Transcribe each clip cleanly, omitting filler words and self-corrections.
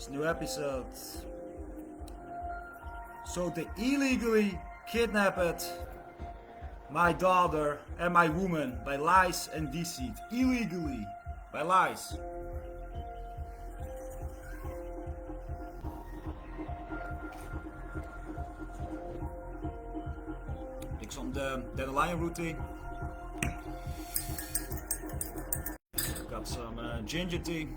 It's a new episode. So they illegally kidnapped my daughter and my woman by lies and deceit. Illegally, by lies. Niks on the dandelion routing. Got some ginger tea.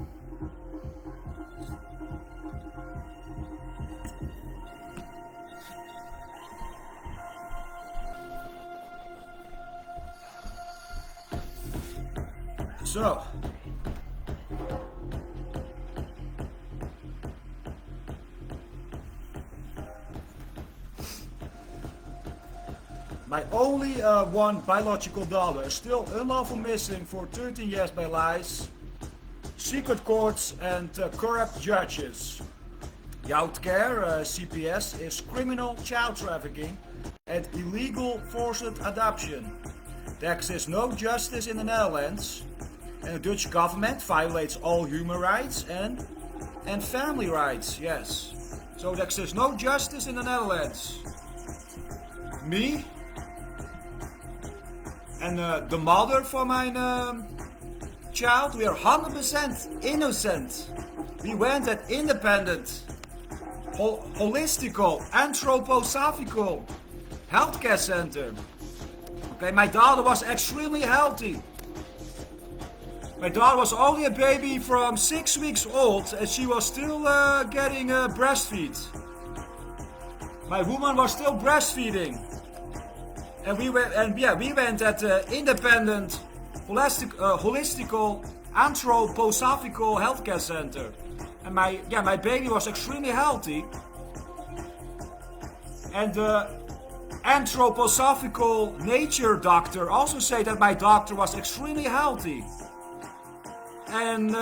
So, my only one biological daughter is still unlawful missing for 13 years by lies, secret courts and corrupt judges. Youthcare CPS is criminal child trafficking and illegal forced adoption. There exists no justice in the Netherlands. And the Dutch government violates all human rights and family rights, yes. So there exists no justice in the Netherlands. Me and the mother for my child, we are 100% innocent. We went at independent, holistical, anthroposophical healthcare center. Okay, my daughter was extremely healthy. My daughter was only a baby from 6 weeks old and she was still getting breastfeed. My woman was still breastfeeding. And we went at independent, holistical, anthroposophical healthcare center. And my baby was extremely healthy. And the anthroposophical nature doctor also said that my daughter was extremely healthy. And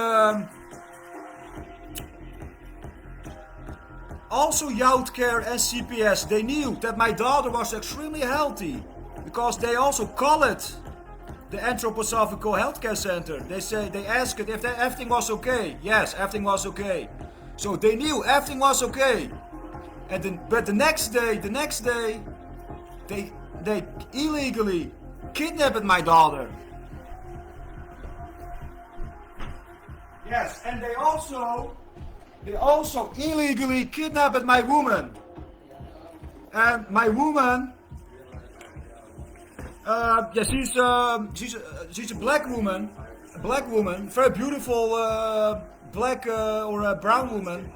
also Youthcare and CPS, they knew that my daughter was extremely healthy because they also call it the Anthroposophical Healthcare Center. They asked it if everything was okay. Yes, everything was okay. So they knew everything was okay. But the next day, they illegally kidnapped my daughter. Yes, and they also illegally kidnapped my woman. And my woman, she's a black woman, very beautiful black or a brown woman.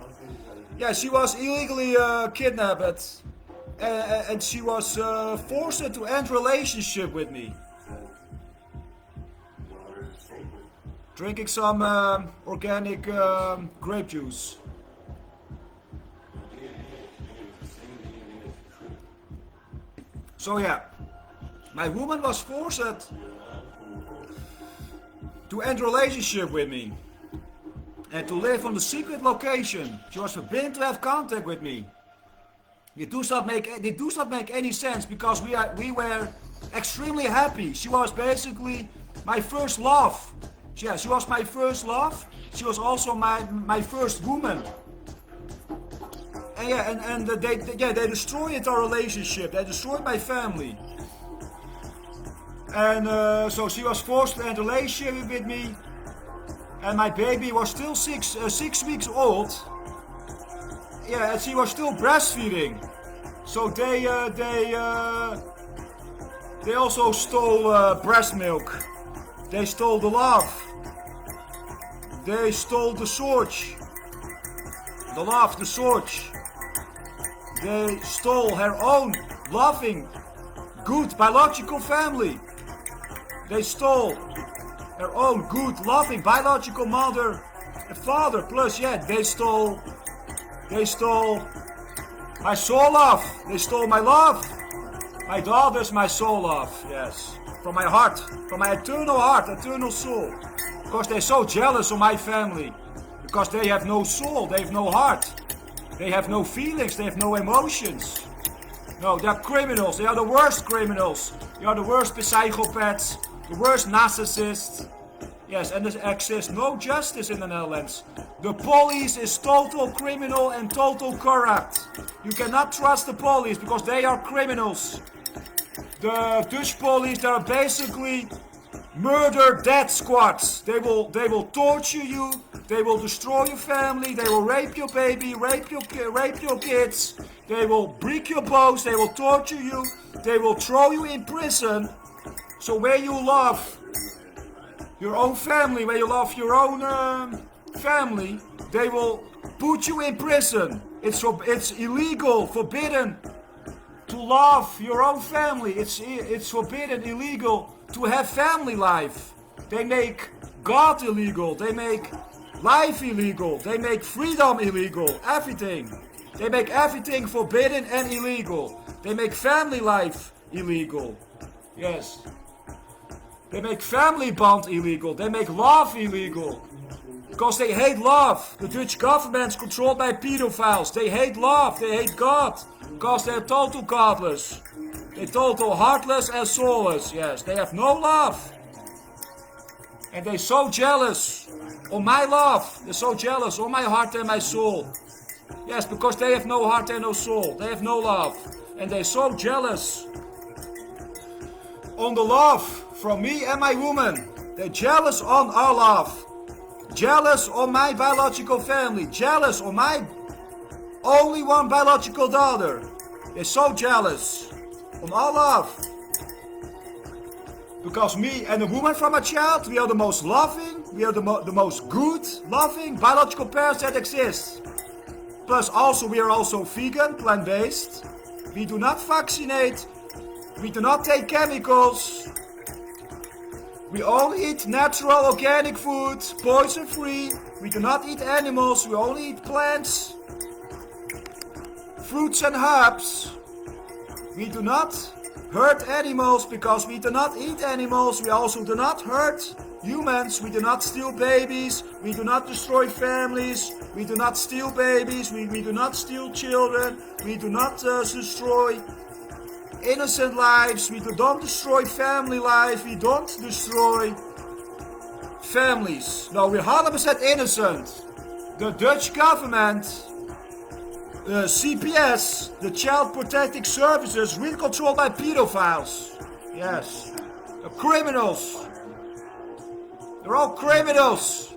Yeah, she was illegally kidnapped, and she was forced to end relationship with me. Drinking some organic grape juice. So yeah, my woman was forced to end relationship with me and to live on the secret location. She was forbidden to have contact with me. It does not make any sense because we were extremely happy. She was basically my first love. Yeah, she was my first love. She was also my first woman. And they destroyed our relationship. They destroyed my family. And so she was forced to end a relationship with me. And my baby was still six weeks old. Yeah, and she was still breastfeeding. So they also stole breast milk. They stole the love. They stole the sword. The love, the sword. They stole her own loving, good biological family. They stole her own good, loving biological mother and father. Plus, yeah, they stole my soul love. They stole my love. My daughter's my soul love. Yes. From my heart, from my eternal heart, eternal soul. Because they're so jealous of my family. Because they have no soul, they have no heart. They have no feelings, they have no emotions. No, they are criminals, they are the worst criminals. They are the worst psychopaths, the worst narcissists. Yes, and there exists no justice in the Netherlands. The police is total criminal and total corrupt. You cannot trust the police because they are criminals. The Dutch police, they are basically murder death squads. They will torture you. They will destroy your family. They will rape your baby, rape your kids. They will break your bones. They will torture you. They will throw you in prison. So where you love your own family, where you love your own family, they will put you in prison. It's illegal, forbidden to love your own family. It's forbidden, illegal to have family life. They make God illegal. They make life illegal. They make freedom illegal. Everything. They make everything forbidden and illegal. They make family life illegal. Yes. They make family bond illegal. They make love illegal. Because they hate love. The Dutch government is controlled by pedophiles. They hate love. They hate God. Because they're total godless. They're total heartless and soulless. Yes, they have no love. And they're so jealous on my love. They're so jealous on my heart and my soul. Yes, because they have no heart and no soul. They have no love. And they're so jealous on the love from me and my woman. They're jealous on our love. Jealous on my biological family. Jealous on my only one biological daughter. They're so jealous on our love. Because me and the woman from a child, we are the most loving, we are the most good, loving biological parents that exist. Plus also, we are also vegan, plant-based. We do not vaccinate. We do not take chemicals. We only eat natural, organic food, poison-free. We do not eat animals. We only eat plants, fruits and herbs. We do not hurt animals because we do not eat animals. We also do not hurt humans. We do not steal babies. We do not destroy families. We do not steal babies. We do not steal children. We do not destroy innocent lives. We don't destroy family life. We don't destroy families. No, we're 100% innocent. The Dutch government, CPS, the Child Protecting Services, really controlled by pedophiles. Yes. The criminals. They're all criminals.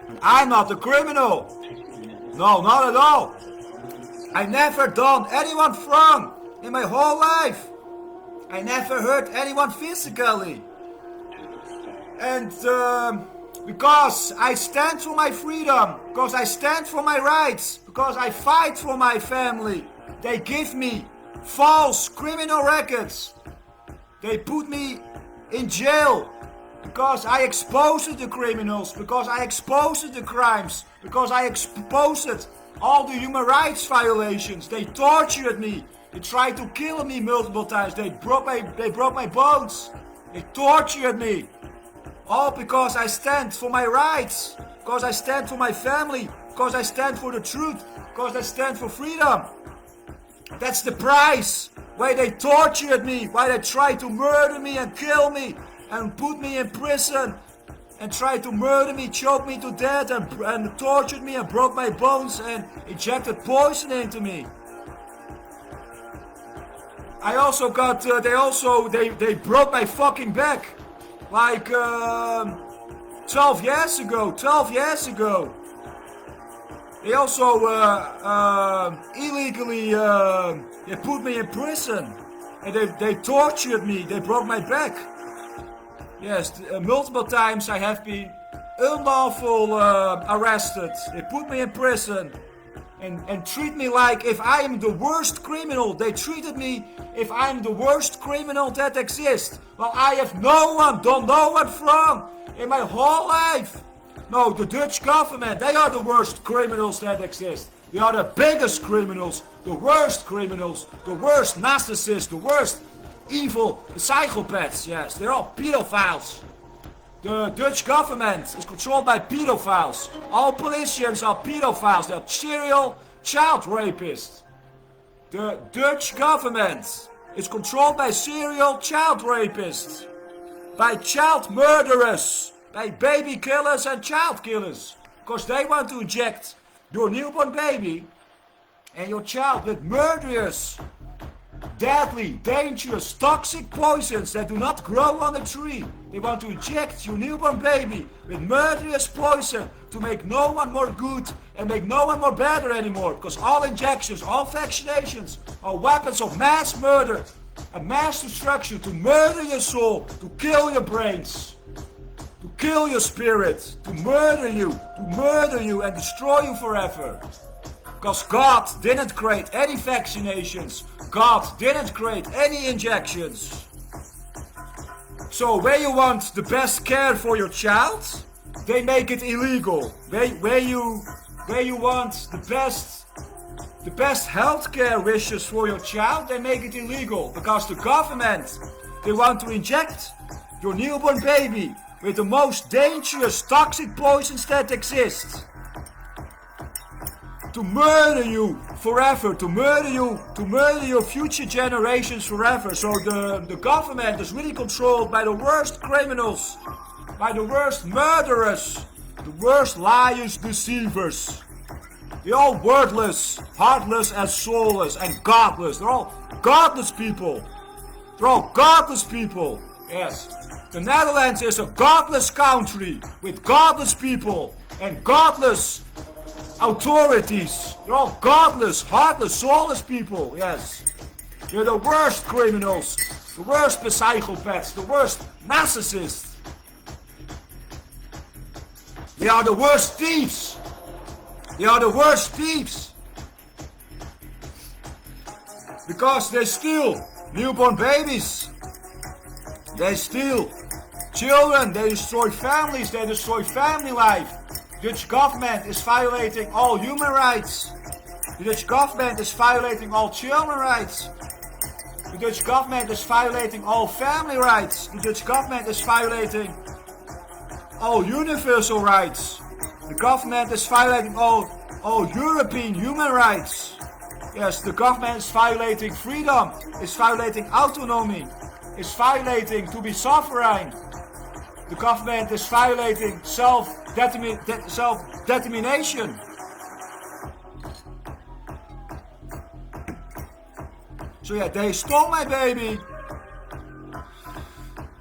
And I'm not a criminal. No, not at all. I never done anyone wrong in my whole life. I never hurt anyone physically. And because I stand for my freedom, because I stand for my rights, because I fight for my family, they give me false criminal records. They put me in jail because I exposed the criminals, because I exposed the crimes, because I exposed all the human rights violations. They tortured me. They tried to kill me multiple times. They broke my bones. They tortured me. All because I stand for my rights, because I stand for my family, because I stand for the truth, because I stand for freedom. That's the price. Why they tortured me, why they tried to murder me and kill me and put me in prison and tried to murder me, choke me to death and tortured me and broke my bones and injected poison into me. I also got, they broke my fucking back. Like 12 years ago. They also illegally they put me in prison. And they tortured me. They broke my back. Yes, multiple times I have been unlawful arrested. They put me in prison. And treat me like if I am the worst criminal. They treated me if I am the worst criminal that exists. Well, I have done no one wrong in my whole life. No, the Dutch government, they are the worst criminals that exist. They are the biggest criminals, the worst narcissists, the worst evil psychopaths. Yes, they're all pedophiles. The Dutch government is controlled by pedophiles. All politicians are pedophiles. They're serial child rapists. The Dutch government is controlled by serial child rapists, by child murderers, by baby killers and child killers. Because they want to inject your newborn baby and your child with murderous, deadly, dangerous, toxic poisons that do not grow on a tree. They want to inject your newborn baby with murderous poison to make no one more good and make no one more better anymore. Because all injections, all vaccinations are weapons of mass murder and mass destruction to murder your soul, to kill your brains, to kill your spirit, to murder you and destroy you forever. Because God didn't create any vaccinations. God didn't create any injections. So where you want the best care for your child, they make it illegal. Where you want the best healthcare wishes for your child, they make it illegal. Because the government, they want to inject your newborn baby with the most dangerous toxic poisons that exist. To murder you forever, to murder your future generations forever. So the government is really controlled by the worst criminals, by the worst murderers, the worst liars, deceivers. They're all wordless, heartless and soulless and godless. They're all godless people. They're all godless people. Yes. The Netherlands is a godless country with godless people and godless authorities. They're all godless, heartless, soulless people, yes. They're the worst criminals, the worst psychopaths, the worst narcissists. They are the worst thieves. They are the worst thieves. Because they steal newborn babies. They steal children, they destroy families, they destroy family life. The Dutch government is violating all human rights. The Dutch government is violating all children's rights. The Dutch government is violating all family rights. The Dutch government is violating all universal rights. The government is violating all European human rights. Yes, the government is violating freedom, is violating autonomy, is violating to be sovereign. The government is violating self-determination. So yeah, they stole my baby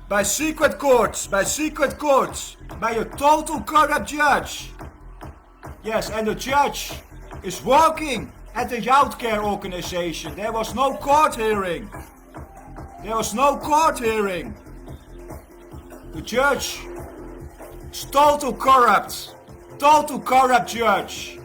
by secret courts, by a total corrupt judge. Yes, and the judge is working at the Youthcare organization. There was no court hearing. There was no court hearing. The judge is total corrupt judge.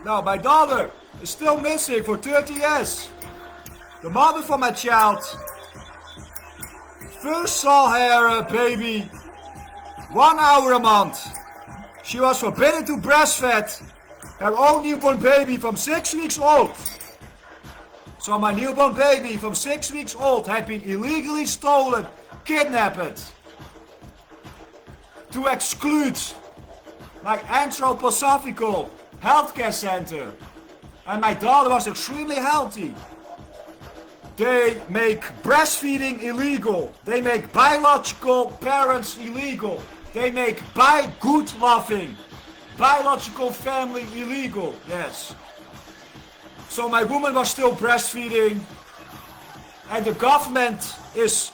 Now my daughter is still missing for 30 years. The mother for my child first saw her baby 1 hour a month. She was forbidden to breastfeed her own newborn baby from 6 weeks old. So my newborn baby from 6 weeks old had been illegally stolen, kidnapped, to exclude my anthroposophical healthcare center. And my daughter was extremely healthy. They make breastfeeding illegal. They make biological parents illegal. They make good loving biological family illegal. Yes. So my woman was still breastfeeding, and the government is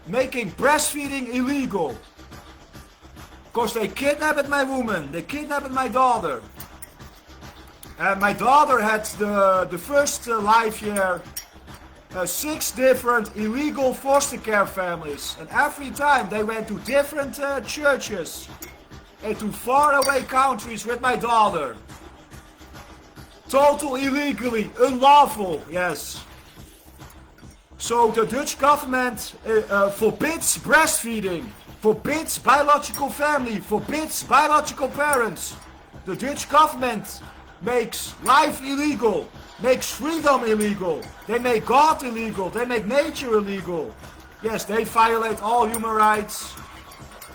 making breastfeeding illegal. Because they kidnapped my woman, they kidnapped my daughter. And my daughter had the first life year 6 different illegal foster care families. And every time they went to different churches and to faraway countries with my daughter. Total illegally, unlawful, yes. So the Dutch government forbids breastfeeding, forbids biological family, forbids biological parents. The Dutch government makes life illegal, makes freedom illegal. They make God illegal. They make nature illegal. Yes, they violate all human rights.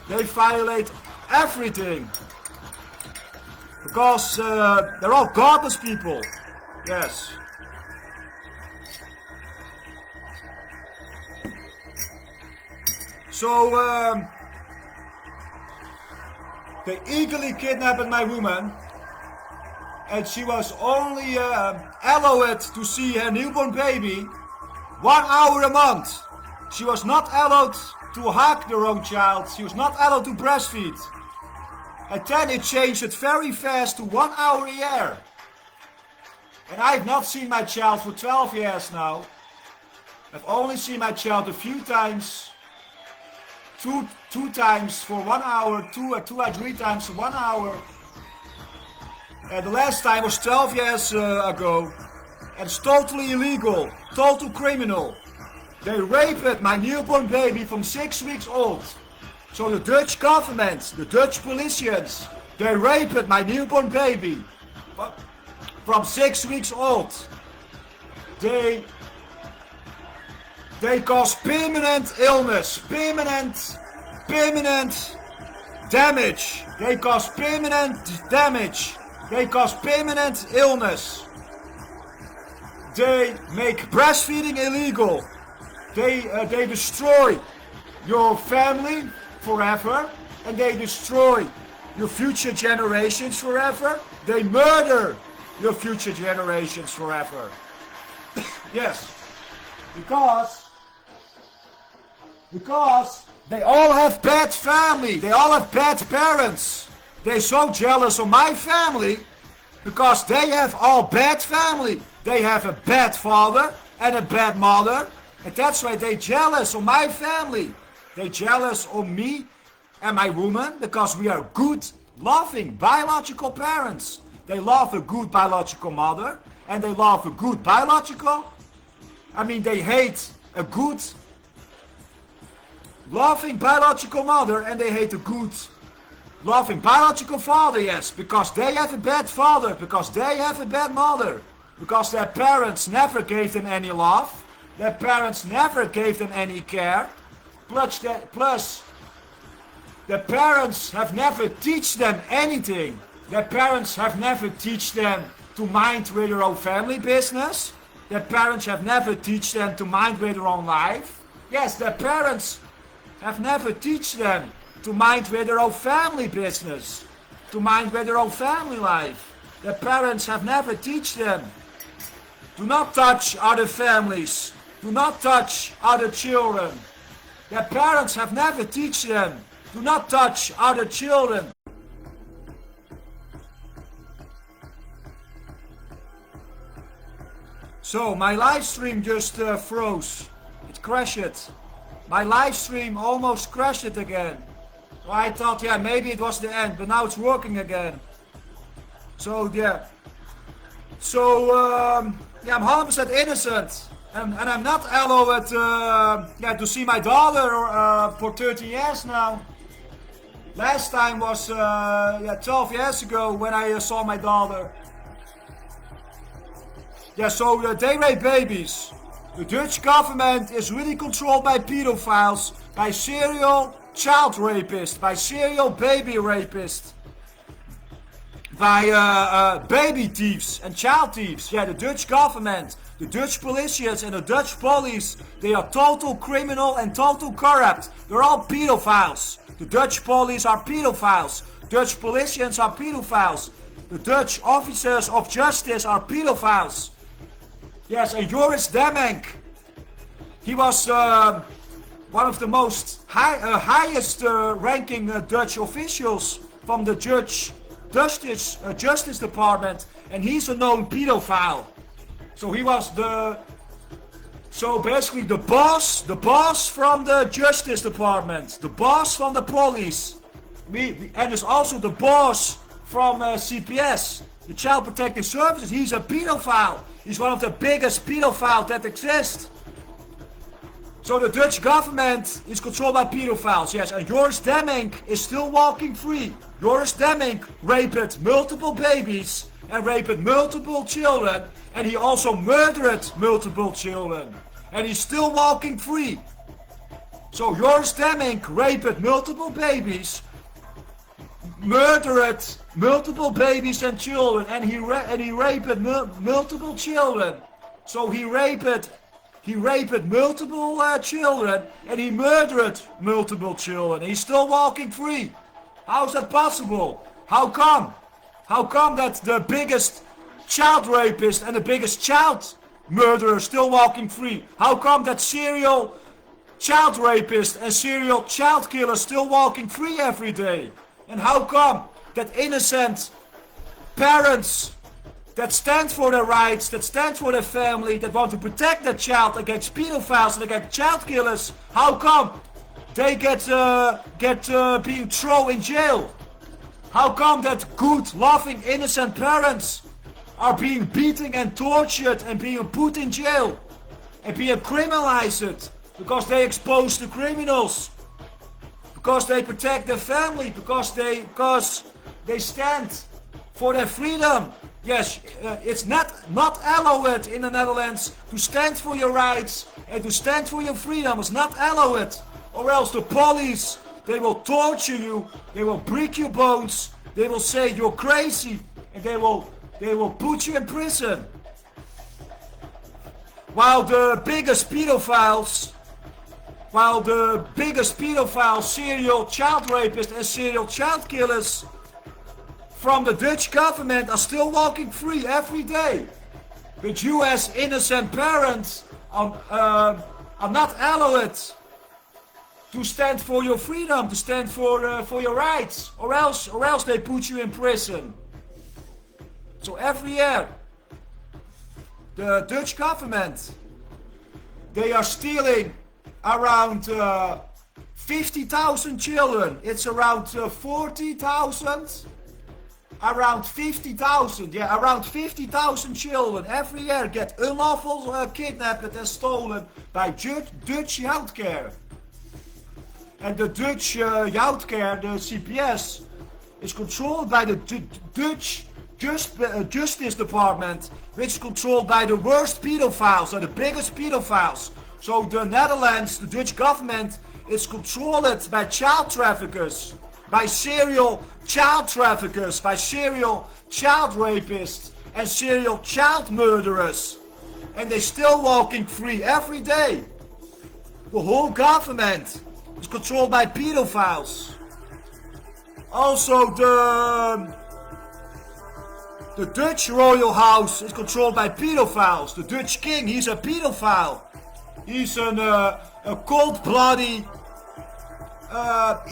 They violate everything. Because they're all godless people. Yes. So, they illegally kidnapped my woman. And she was only allowed to see her newborn baby 1 hour a month. She was not allowed to hug her own child. She was not allowed to breastfeed. And then it changed it very fast to 1 hour a year. And I've not seen my child for 12 years now. I've only seen my child a few times. Two times for 1 hour, two or 3 times for 1 hour. And the last time was 12 years ago. And it's totally illegal, total criminal. They raped my newborn baby from 6 weeks old. So the Dutch government, the Dutch politicians, they raped my newborn baby from 6 weeks old. They cause permanent illness, permanent damage. They cause permanent damage. They cause permanent illness. They make breastfeeding illegal. They destroy your family forever, and they destroy your future generations forever. They murder your future generations forever. Yes, because they all have bad family. They all have bad parents. They're so jealous of my family because they have all bad family. They have a bad father and a bad mother, and that's why they're jealous of my family. They're jealous of me and my woman because we are good, loving, biological parents. They love a good biological mother and they love a good biological. They hate a good, loving biological mother and they hate a good, loving biological father, yes, because they have a bad father, because they have a bad mother, because their parents never gave them any love, their parents never gave them any care, plus their parents have never teach them anything. Their parents have never teach them to mind with their own family business. Their parents have never teach them to mind with their own life. Yes, their parents have never teach them to mind with their own family business, to mind with their own family life. Their parents have never teach them. Do not touch other families. Do not touch other children. Their parents have never teach them. Do not touch other children. So my live stream just froze. It crashed. My live stream almost crashed again. So I thought, yeah, maybe it was the end, but now it's working again. So yeah. So I'm 100% innocent, and I'm not allowed to see my daughter for 30 years now. Last time was 12 years ago when I saw my daughter. Yeah, so they rape babies. The Dutch government is really controlled by pedophiles, by serial child rapists, by serial baby rapists, by baby thieves and child thieves. Yeah, the Dutch government, the Dutch politicians and the Dutch police, they are total criminal and total corrupt. They're all pedophiles. The Dutch police are pedophiles. Dutch politicians are pedophiles. The Dutch officers of justice are pedophiles. Yes, and Joris Demmink, he was one of the most highest ranking Dutch officials from the Justice Department, and he's a known pedophile. So he was basically the boss from the Justice Department, the boss from the police, and is also the boss from CPS, the Child Protective Services. He's a pedophile. He's one of the biggest pedophiles that exist. So the Dutch government is controlled by pedophiles, yes, and Joris Demmink is still walking free. Joris Demmink raped multiple babies and raped multiple children, and he also murdered multiple children. And he's still walking free. So Joris Demmink raped multiple babies, murdered multiple babies and children, and he raped multiple children. So he raped multiple children, and he murdered multiple children. He's still walking free. How is that possible? How come? How come that the biggest child rapist and the biggest child murderer still walking free? How come that serial child rapist and serial child killer still walking free every day? And how come that innocent parents that stand for their rights, that stand for their family, that want to protect their child against pedophiles and against child killers, how come they get being thrown in jail? How come that good, loving, innocent parents are being beaten and tortured and being put in jail and being criminalized because they expose the criminals, because they protect their family, because they stand for their freedom? Yes, it's not allowed in the Netherlands to stand for your rights and to stand for your freedom. It's not allowed, or else the police, they will torture you, they will break your bones, they will say you're crazy, and they will put you in prison. While the biggest pedophiles, serial child rapists and serial child killers from the Dutch government are still walking free every day. But you as innocent parents are not allowed to stand for your freedom, to stand for your rights, or else they put you in prison. So every year, the Dutch government, they are stealing around 50,000 children. It's around 40,000. Around 50,000, yeah, around 50,000 children every year get unlawful kidnapped and stolen by Dutch Youthcare. And the Dutch Youthcare, the CPS, is controlled by the Dutch Justice Department, which is controlled by the worst pedophiles, or the biggest pedophiles. So the Netherlands, the Dutch government, is controlled by child traffickers, by serial child traffickers, by serial child rapists and serial child murderers. And they're still walking free every day. The whole government is controlled by pedophiles. Also the Dutch royal house is controlled by pedophiles. The Dutch king, he's a pedophile. He's a cold-blooded,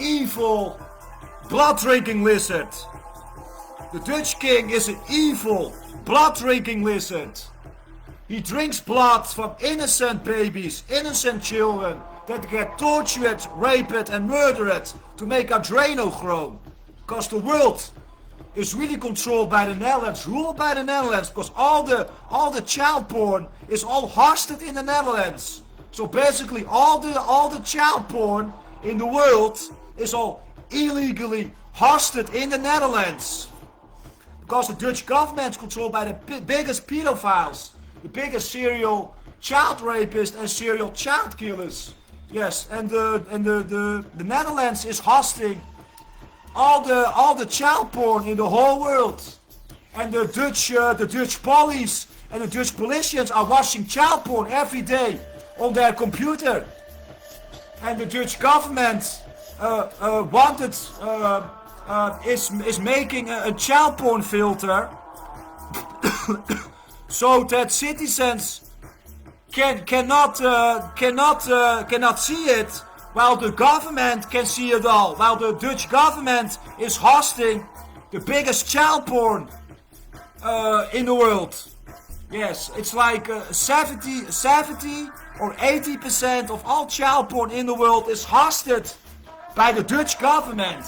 evil, blood-drinking lizard. The Dutch king is an evil, blood-drinking lizard. He drinks blood from innocent babies, innocent children that get tortured, raped and murdered to make adrenochrome. Because the world is really controlled by the Netherlands, ruled by the Netherlands, because all the child porn is all hosted in the Netherlands. So basically all the child porn in the world is all illegally hosted in the Netherlands. Because the Dutch government is controlled by the biggest pedophiles, the biggest serial child rapists and serial child killers. Yes, and the Netherlands is hosting all the child porn in the whole world. And the Dutch police and the Dutch politicians are watching child porn every day on their computer. And the Dutch government is making a child porn filter so that citizens cannot see it, while the government can see it all. While the Dutch government is hosting the biggest child porn in the world. Yes, it's like 70 or 80% of all child porn in the world is hosted by the Dutch government.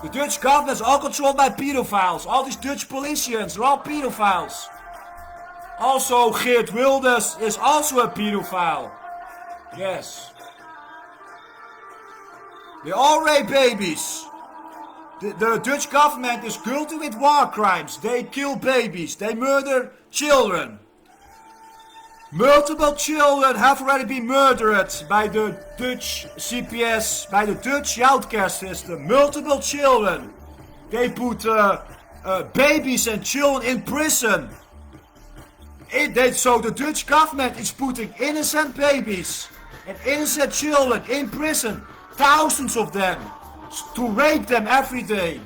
The Dutch government is all controlled by pedophiles. All these Dutch politicians are all pedophiles. Also, Geert Wilders is also a pedophile. Yes. They all rape babies. The Dutch government is guilty with war crimes. They kill babies. They murder children. Multiple children have already been murdered by the Dutch CPS, by the Dutch Youthcare system. Multiple children. They put babies and children in prison. So the Dutch government is putting innocent babies and innocent children in prison. Thousands of them. To rape them every day.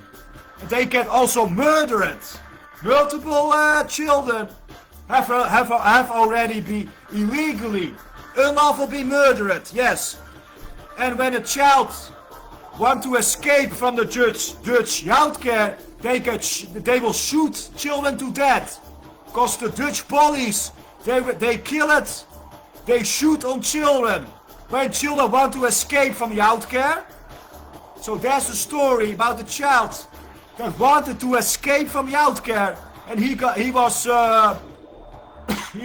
And they can also murder it. Multiple children have already been illegally, unlawfully murdered, yes. And when a child wants to escape from the Dutch Youthcare, they will shoot children to death. Because the Dutch police, they kill it, they shoot on children. When children want to escape from Youthcare. So there's a story about a child that wanted to escape from Youthcare, and he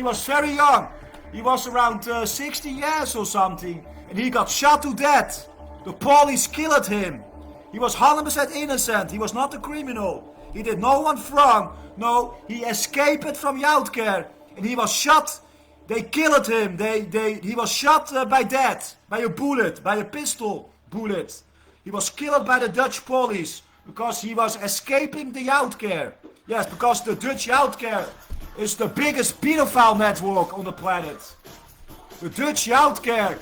was very young. He was around 16 years or something, and he got shot to death. The police killed him. He was 100% innocent. He was not a criminal. He did no one wrong. No, he escaped from Youthcare, and he was shot. They killed him. He was shot by death, by a bullet, by a pistol bullet. He was killed by the Dutch police because he was escaping the Youthcare. Yes, because the Dutch Youthcare is the biggest pedophile network on the planet. The Dutch Youthcare,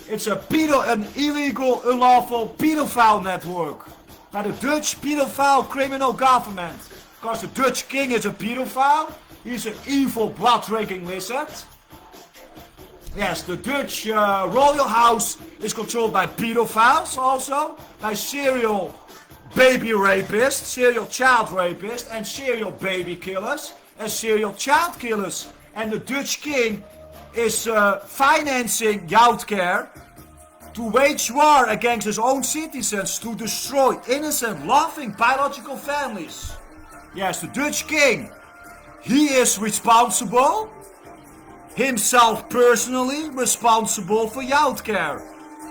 it's an illegal, unlawful pedophile network by the Dutch pedophile criminal government. Because the Dutch king is a pedophile, he's an evil blood-drinking lizard. Yes, the Dutch royal house is controlled by pedophiles also, by serial baby rapists, serial child rapists, and serial baby killers, and serial child killers. And the Dutch king is financing Youthcare to wage war against his own citizens, to destroy innocent, loving, biological families. Yes, the Dutch king, he is responsible, himself personally responsible for Youthcare.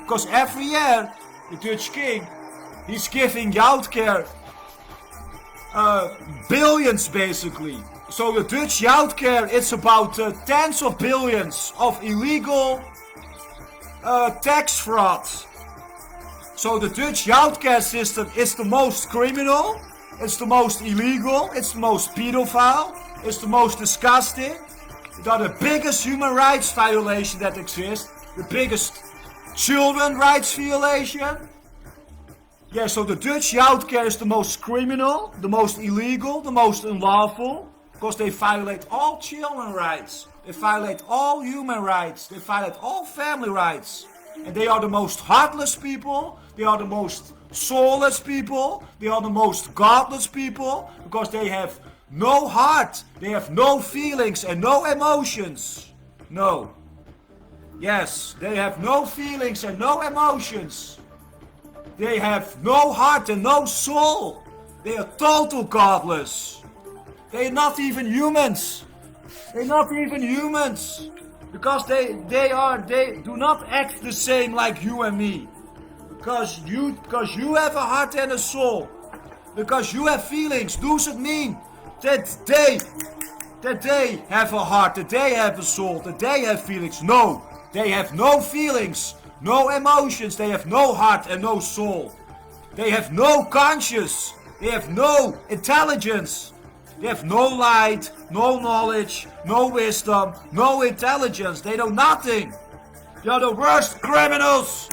Because every year, the Dutch king, he's giving Youthcare billions basically. So the Dutch Youthcare, it's about tens of billions of illegal tax fraud. So the Dutch Youthcare system is the most criminal, it's the most illegal, it's the most pedophile, it's the most disgusting. They are the biggest human rights violation that exists, the biggest children rights violation. Yeah, so the Dutch Youthcare is the most criminal, the most illegal, the most unlawful, because they violate all children rights, they violate all human rights, they violate all family rights. And they are the most heartless people, they are the most soulless people, they are the most godless people, because they have no heart, they have no feelings and no emotions. No. Yes, they have no feelings and no emotions. They have no heart and no soul. They are total godless. They are not even humans. They're not even humans. Because they do not act the same like you and me. Because you have a heart and a soul. Because you have feelings. Does it mean that they have a heart, that they have a soul, that they have feelings? No, they have no feelings, no emotions, they have no heart and no soul. They have no conscience, they have no intelligence, they have no light, no knowledge, no wisdom, no intelligence, they know nothing. They are the worst criminals,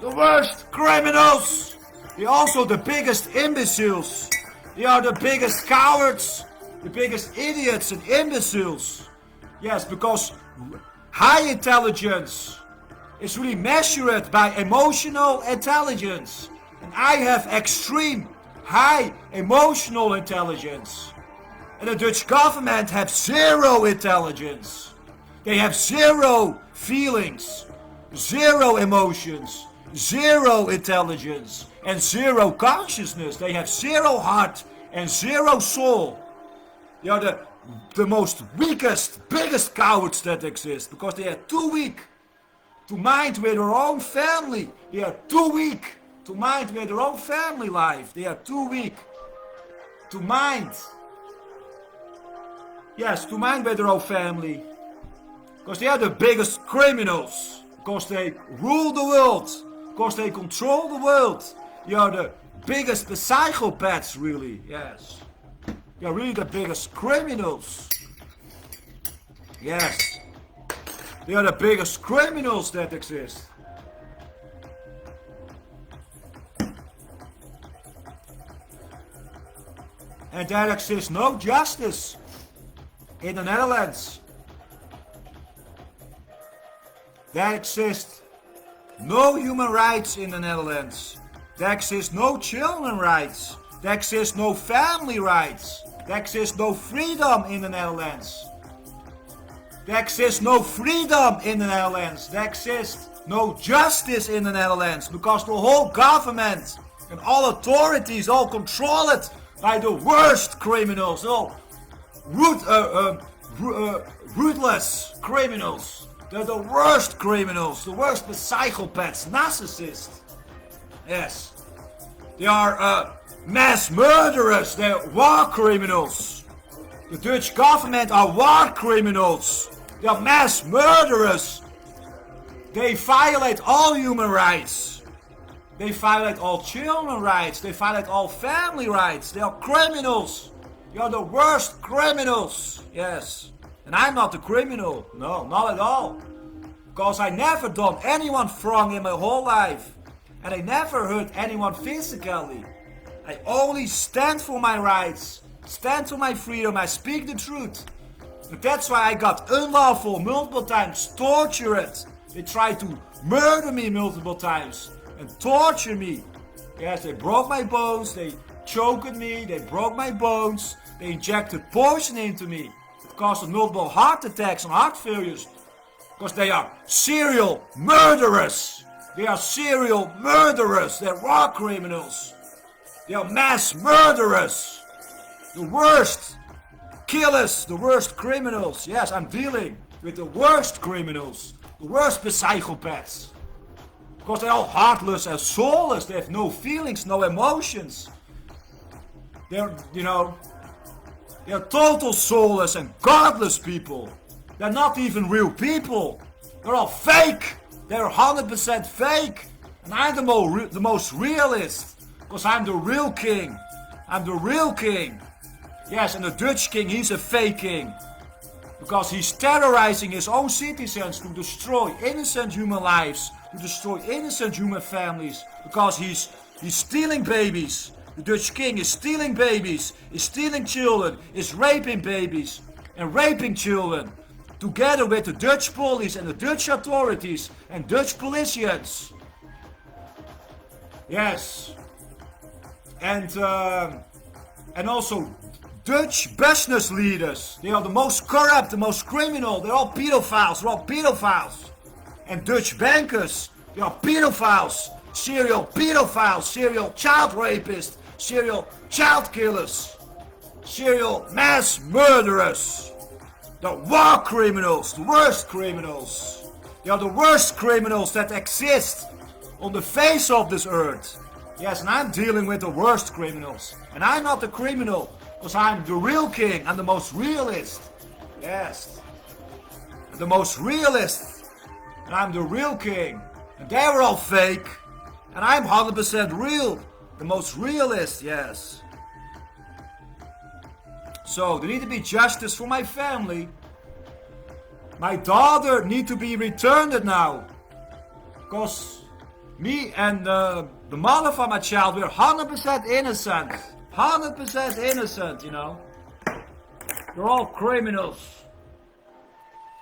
the worst criminals. They are also the biggest imbeciles. They are the biggest cowards, the biggest idiots and imbeciles. Yes, because high intelligence is really measured by emotional intelligence. And I have extreme high emotional intelligence. And the Dutch government have zero intelligence. They have zero feelings, zero emotions, zero intelligence, and zero consciousness. They have zero heart and zero soul. They are the most weakest, biggest cowards that exist, because they are too weak to mind with their own family. They are too weak to mind with their own family life. They are too weak to mind. Yes, to mind with their own family. Because they are the biggest criminals. Because they rule the world. Because they control the world. They are the biggest psychopaths, really. Yes. They are really the biggest criminals. Yes. They are the biggest criminals that exist. And there exists no justice in the Netherlands. There exists no human rights in the Netherlands. There exists no children's rights. There exists no family rights. There exists no freedom in the Netherlands. There exists no freedom in the Netherlands. There exists no justice in the Netherlands. Because the whole government and all authorities all control it by the worst criminals. All ruthless criminals. They're the worst criminals. The worst psychopaths. Narcissists. Yes. They are mass murderers. They're war criminals. The Dutch government are war criminals. They are mass murderers. They violate all human rights. They violate all children's rights. They violate all family rights. They are criminals. They are the worst criminals. Yes. And I'm not a criminal. No, not at all. Because I never done anyone wrong in my whole life. And I never hurt anyone physically. I only stand for my rights. Stand for my freedom. I speak the truth. But that's why I got unlawful multiple times. Tortured. They tried to murder me multiple times. And torture me. Yes, they broke my bones. They choked me. They broke my bones. They injected poison into me. Caused multiple heart attacks and heart failures. Because they are serial murderers. They are serial murderers. They're war criminals. They are mass murderers. The worst killers. The worst criminals. Yes, I'm dealing with the worst criminals. The worst psychopaths. Because they're all heartless and soulless. They have no feelings, no emotions. They're, they're total soulless and godless people. They're not even real people. They're all fake. They're 100% fake. And I'm the most realist. Because I'm the real king. I'm the real king. Yes, and the Dutch king, he's a fake king. Because he's terrorizing his own citizens to destroy innocent human lives. To destroy innocent human families. Because he's stealing babies. The Dutch king is stealing babies. Is stealing children. Is raping babies. And raping children. Together with the Dutch police and the Dutch authorities and Dutch politicians. Yes. And also Dutch business leaders. They are the most corrupt, the most criminal. They're all pedophiles. They're all pedophiles. And Dutch bankers. They are pedophiles. Serial pedophiles. Serial child rapists. Serial child killers. Serial mass murderers. The war criminals, the worst criminals. They are the worst criminals that exist on the face of this earth. Yes, and I'm dealing with the worst criminals. And I'm not the criminal, because I'm the real king. I'm the most realist. Yes. The most realist. And I'm the real king. And they were all fake. And I'm 100% real. The most realist, yes. So, there need to be justice for my family. My daughter need to be returned now. Because me and the mother of my child, we're 100% innocent. 100% innocent, They're all criminals.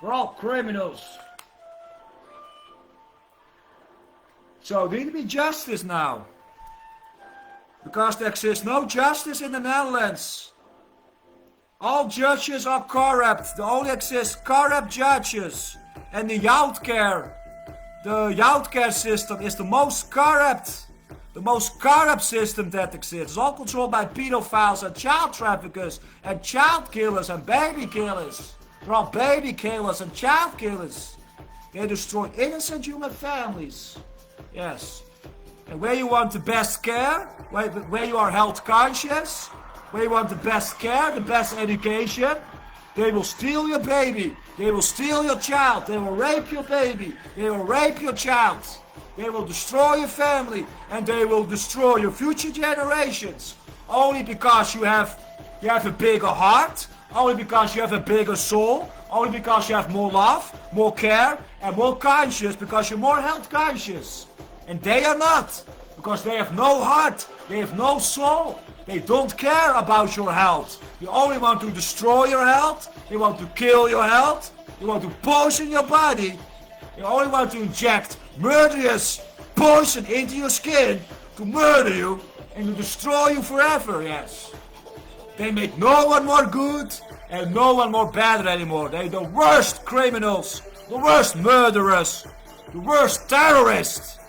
They're all criminals. So, there need to be justice now. Because there exists no justice in the Netherlands. All judges are corrupt. There only exist corrupt judges. And the Youthcare system is the most corrupt system that exists. It's all controlled by pedophiles and child traffickers and child killers and baby killers. They're all baby killers and child killers. They destroy innocent human families. Yes. And where you want the best care, where you are health conscious, where you want the best care, the best education, they will steal your baby. They will steal your child. They will rape your baby. They will rape your child. They will destroy your family. And they will destroy your future generations. Only because you have a bigger heart. Only because you have a bigger soul. Only because you have more love, more care, and more conscious. Because you're more health conscious. And they are not. Because they have no heart. They have no soul. They don't care about your health. They only want to destroy your health. They want to kill your health. They want to poison your body. They only want to inject murderous poison into your skin to murder you and to destroy you forever, yes. They make no one more good and no one more bad anymore. They're the worst criminals, the worst murderers, the worst terrorists.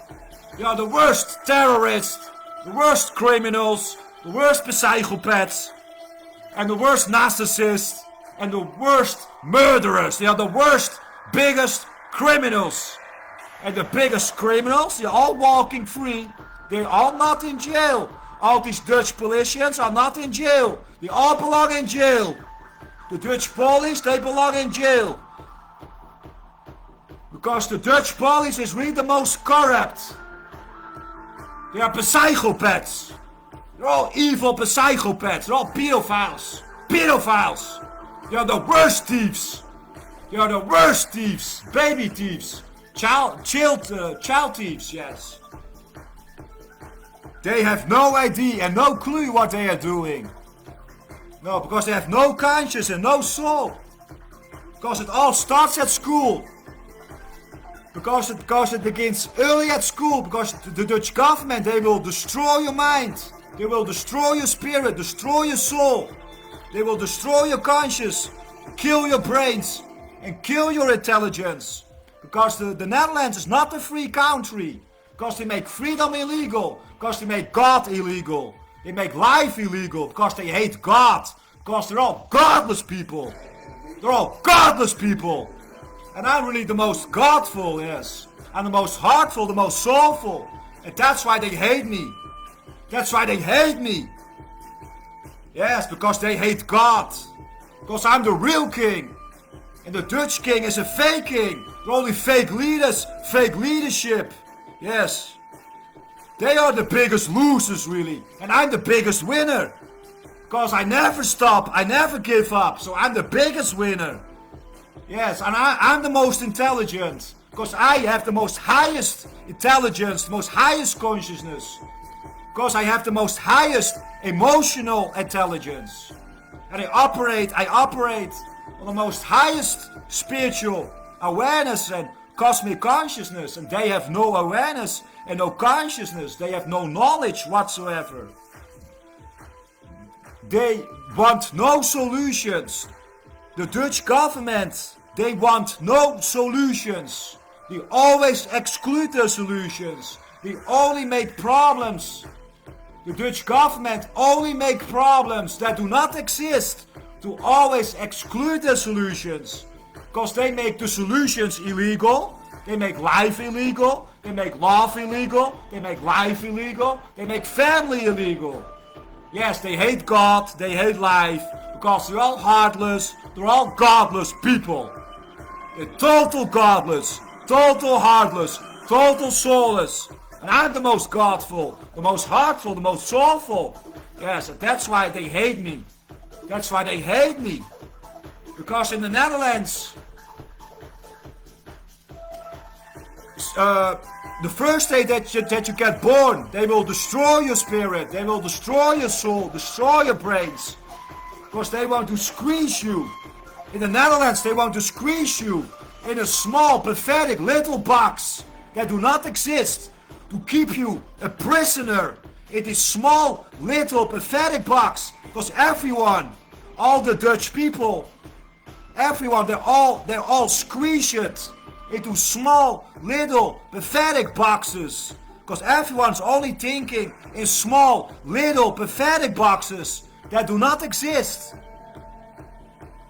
They are the worst terrorists, the worst criminals, the worst psychopaths, and the worst narcissists, and the worst murderers. They are the worst, biggest criminals. And the biggest criminals, they're all walking free. They're all not in jail. All these Dutch politicians are not in jail. They all belong in jail. The Dutch police, they belong in jail. Because the Dutch police is really the most corrupt. They are psychopaths. They're all evil psychopaths. They're all pedophiles. Pedophiles. They are the worst thieves. They are the worst thieves. Baby thieves. Child thieves, yes. They have no idea and no clue what they are doing. No, because they have no conscience and no soul. Because it all starts at school. Because it begins early at school. Because the Dutch government, they will destroy your mind. They will destroy your spirit, destroy your soul. They will destroy your conscience, kill your brains, and kill your intelligence. Because the Netherlands is not a free country. Because they make freedom illegal. Because they make God illegal. They make life illegal. Because they hate God. Because they're all godless people. They're all godless people. And I'm really the most godful, yes. I'm the most heartful, the most soulful. And that's why they hate me. That's why they hate me. Yes, because they hate God. Because I'm the real king. And the Dutch king is a fake king. They're only fake leaders, fake leadership. Yes. They are the biggest losers, really. And I'm the biggest winner. Because I never stop, I never give up. So I'm the biggest winner. Yes, and I'm the most intelligent. Because I have the most highest intelligence, the most highest consciousness. Because I have the most highest emotional intelligence. And I operate on the most highest spiritual awareness and cosmic consciousness. And they have no awareness and no consciousness. They have no knowledge whatsoever. They want no solutions. The Dutch government, they want no solutions. They always exclude the solutions. They only make problems. The Dutch government only make problems that do not exist to always exclude the solutions. Because they make the solutions illegal. They make life illegal. They make love illegal. They make life illegal. They make family illegal. Yes, they hate God. They hate life. Because they're all heartless. They're all godless people. They're total godless. Total heartless. Total soulless. And I'm the most godful, the most heartful, the most soulful. Yes, and that's why they hate me. That's why they hate me. Because in the Netherlands, the first day that you get born, they will destroy your spirit. They will destroy your soul, destroy your brains. Because they want to squeeze you. In the Netherlands, they want to squeeze you in a small, pathetic little box that do not exist. To keep you a prisoner in this small, little, pathetic box. Because everyone, all the Dutch people, everyone, they're all squeezed into small, little, pathetic boxes. Because everyone's only thinking in small, little, pathetic boxes that do not exist.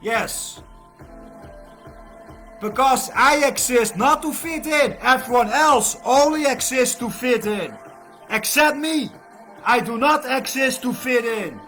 Yes. Because I exist not to fit in. Everyone else only exists to fit in. Except me. I do not exist to fit in.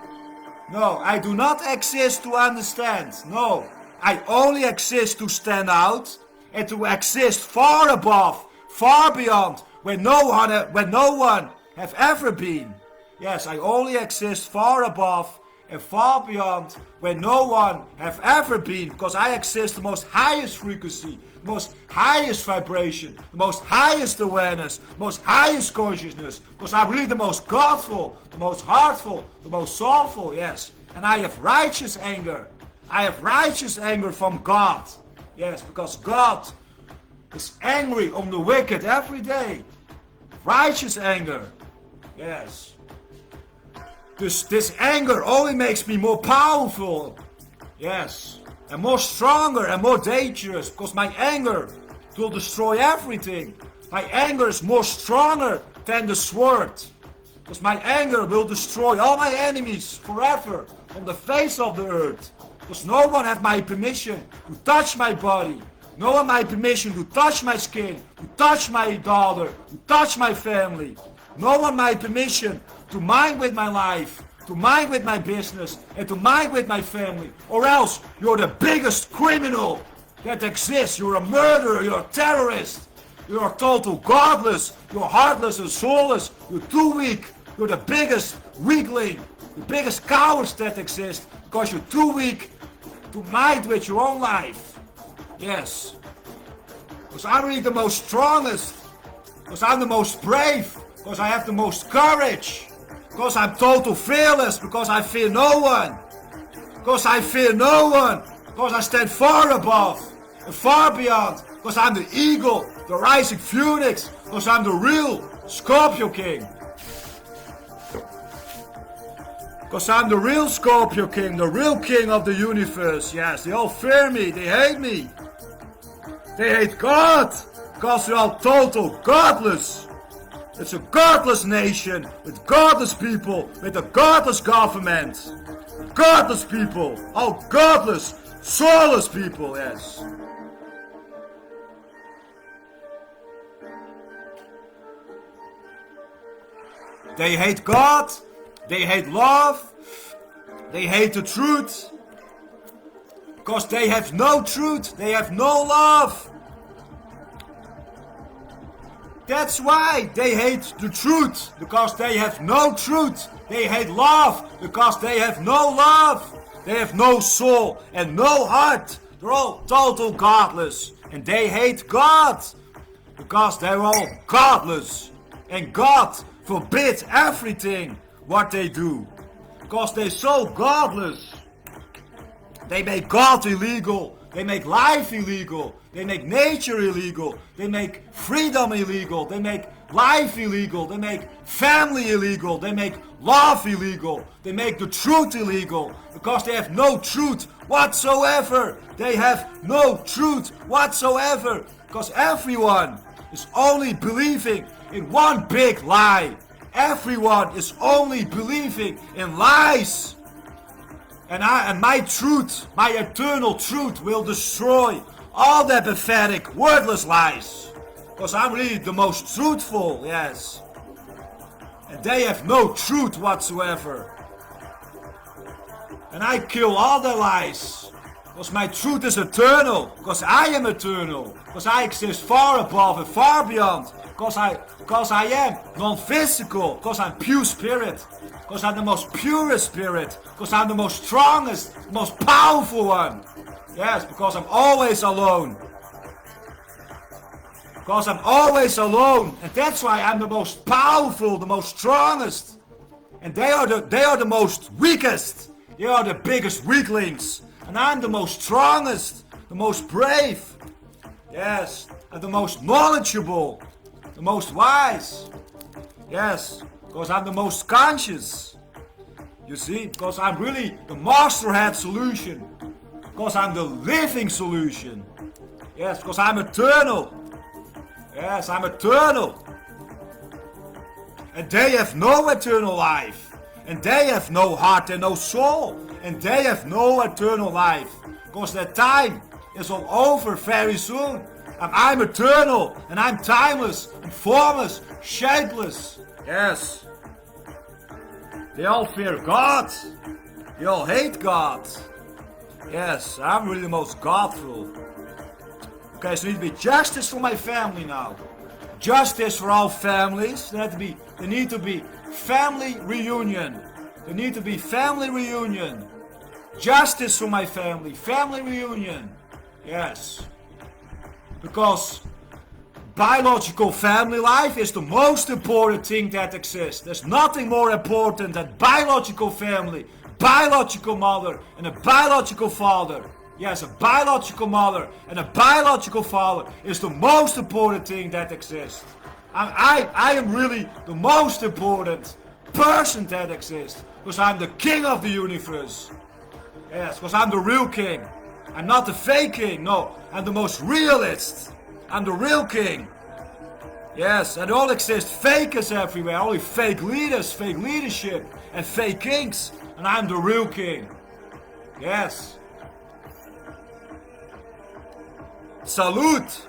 No, I do not exist to understand. No, I only exist to stand out and to exist far above, far beyond, where no one have ever been. Yes, I only exist far above and far beyond where no one have ever been, because I exist the most highest frequency, the most highest vibration, the most highest awareness, the most highest consciousness, because I'm really the most godful, the most heartful, the most soulful, yes. And I have righteous anger. I have righteous anger from God. Yes, because God is angry on the wicked every day. Righteous anger. Yes. This anger only makes me more powerful. Yes. And more stronger and more dangerous. Because my anger will destroy everything. My anger is more stronger than the sword. Because my anger will destroy all my enemies forever on the face of the earth. Because no one had my permission to touch my body. No one had my permission to touch my skin, to touch my daughter, to touch my family. No one had my permission to mind with my life, to mind with my business, and to mind with my family. Or else you're the biggest criminal that exists. You're a murderer, you're a terrorist. You're total godless, you're heartless and soulless. You're too weak. You're the biggest weakling, the biggest cowards that exist, because you're too weak to mind with your own life. Yes. Because I'm really the most strongest. Because I'm the most brave. Because I have the most courage. Because I'm total fearless. Because I fear no one. Because I fear no one. Because I stand far above and far beyond. Because I'm the eagle, the rising phoenix. Because I'm the real Scorpio King. Because I'm the real Scorpio King, the real king of the universe. Yes, they all fear me, they hate me. They hate God, because they're all total godless. It's a godless nation, with godless people, with a godless government. Godless people, all godless, soulless people, yes. They hate God. They hate love, they hate the truth, because they have no truth, they have no love. That's why they hate the truth, because they have no truth. They hate love, because they have no love. They have no soul and no heart. They're all total godless. And they hate God, because they're all godless. And God forbids everything what they do, because they're so godless. They make God illegal, they make life illegal, they make nature illegal, they make freedom illegal, they make life illegal, they make family illegal, they make love illegal, they make the truth illegal, because they have no truth whatsoever. They have no truth whatsoever, because everyone is only believing in one big lie. Everyone is only believing in lies. And my truth, my eternal truth, will destroy all their pathetic, wordless lies. Because I'm really the most truthful, yes. And they have no truth whatsoever. And I kill all their lies. Because my truth is eternal. Because I am eternal. Because I exist far above and far beyond. Because I am non-physical. Because I'm pure spirit. Because I'm the most purest spirit. Because I'm the most strongest, most powerful one. Yes, because I'm always alone. Because I'm always alone. And that's why I'm the most powerful, the most strongest. And they are the most weakest. They are the biggest weaklings. And I'm the most strongest, the most brave. Yes, and the most knowledgeable. The most wise. Yes, because I'm the most conscious. You see, because I'm really the masterhead solution. Because I'm the living solution. Yes, because I'm eternal. Yes, I'm eternal. And they have no eternal life. And they have no heart and no soul. And they have no eternal life. Because their time is all over very soon. And I'm eternal, and I'm timeless, and formless, shapeless. Yes. They all fear God. They all hate God. Yes, I'm really the most godful. Okay, so there needs to be justice for my family now. Justice for all families. There need to be family reunion. There need to be family reunion. Justice for my family. Family reunion. Yes. Because biological family life is the most important thing that exists. There's nothing more important than biological family, biological mother and a biological father. Yes, a biological mother and a biological father is the most important thing that exists. I am really the most important person that exists. Because I'm the king of the universe. Yes, because I'm the real king. I'm not the fake king, no. I'm the most realist. I'm the real king. Yes, and all exist fakers everywhere. Only fake leaders, fake leadership, and fake kings. And I'm the real king. Yes. Salute!